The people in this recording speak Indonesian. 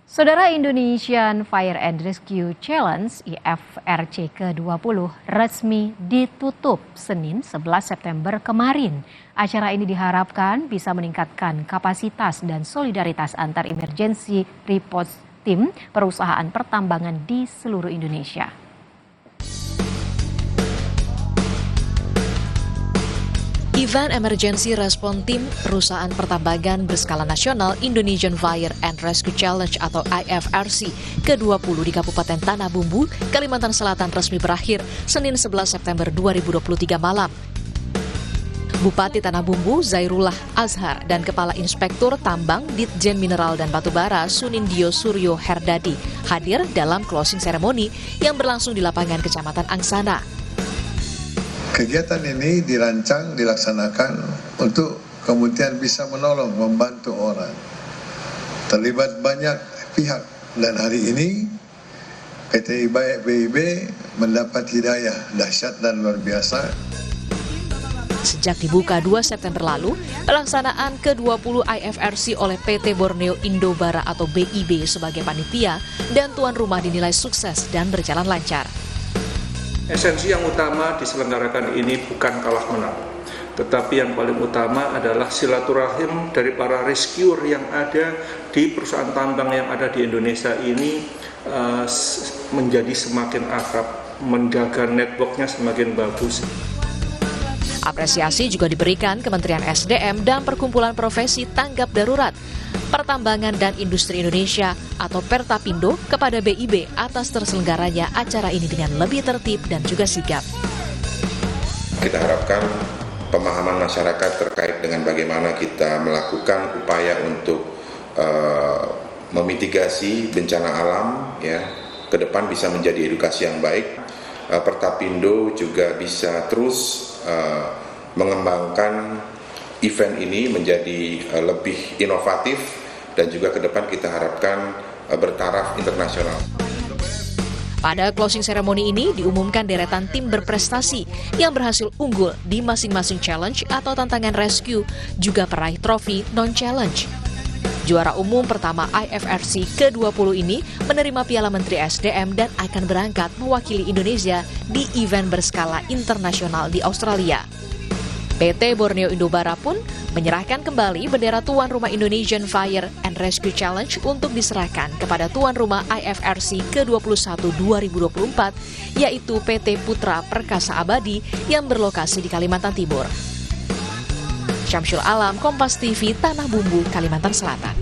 Saudara, Indonesian Fire and Rescue Challenge (IFRC) ke-20 resmi ditutup Senin 11 September kemarin. Acara ini diharapkan bisa meningkatkan kapasitas dan solidaritas antar emergency response team perusahaan pertambangan di seluruh Indonesia. Event Emergency Response Team perusahaan pertambangan berskala nasional Indonesian Fire and Rescue Challenge atau IFRC ke-20 di Kabupaten Tanah Bumbu, Kalimantan Selatan resmi berakhir Senin 11 September 2023 malam. Bupati Tanah Bumbu Zairullah Azhar dan Kepala Inspektur Tambang Ditjen Mineral dan Batubara Sunindio Suryo Herdadi hadir dalam closing ceremony yang berlangsung di lapangan Kecamatan Angsana. Kegiatan ini dirancang, dilaksanakan untuk kemudian bisa menolong, membantu orang. Terlibat banyak pihak dan hari ini PT BIB mendapat hidayah dahsyat dan luar biasa. Sejak dibuka 2 September lalu, pelaksanaan ke-20 IFRC oleh PT Borneo Indobara atau BIB sebagai panitia dan tuan rumah dinilai sukses dan berjalan lancar. Esensi yang utama diselenggarakan ini bukan kalah menang, tetapi yang paling utama adalah silaturahim dari para rescuer yang ada di perusahaan tambang yang ada di Indonesia ini menjadi semakin akrab, menjaga networknya semakin bagus. Apresiasi juga diberikan Kementerian SDM dan Perkumpulan Profesi Tanggap Darurat, Pertambangan dan Industri Indonesia atau Pertapindo kepada BIB atas terselenggaranya acara ini dengan lebih tertib dan juga sigap. Kita harapkan pemahaman masyarakat terkait dengan bagaimana kita melakukan upaya untuk memitigasi bencana alam ya, ke depan bisa menjadi edukasi yang baik. Pertapindo juga bisa terus mengembangkan event ini menjadi lebih inovatif dan juga ke depan kita harapkan bertaraf internasional. Pada closing ceremony ini diumumkan deretan tim berprestasi yang berhasil unggul di masing-masing challenge atau tantangan rescue, juga peraih trofi non-challenge. Juara umum pertama IFRC ke-20 ini menerima Piala Menteri SDM dan akan berangkat mewakili Indonesia di event berskala internasional di Australia. PT Borneo Indobara pun menyerahkan kembali bendera tuan rumah Indonesian Fire and Rescue Challenge untuk diserahkan kepada tuan rumah IFRC ke-21 2024, yaitu PT Putra Perkasa Abadi yang berlokasi di Kalimantan Timur. Syamsul Alam, Kompas TV, Tanah Bumbu, Kalimantan Selatan.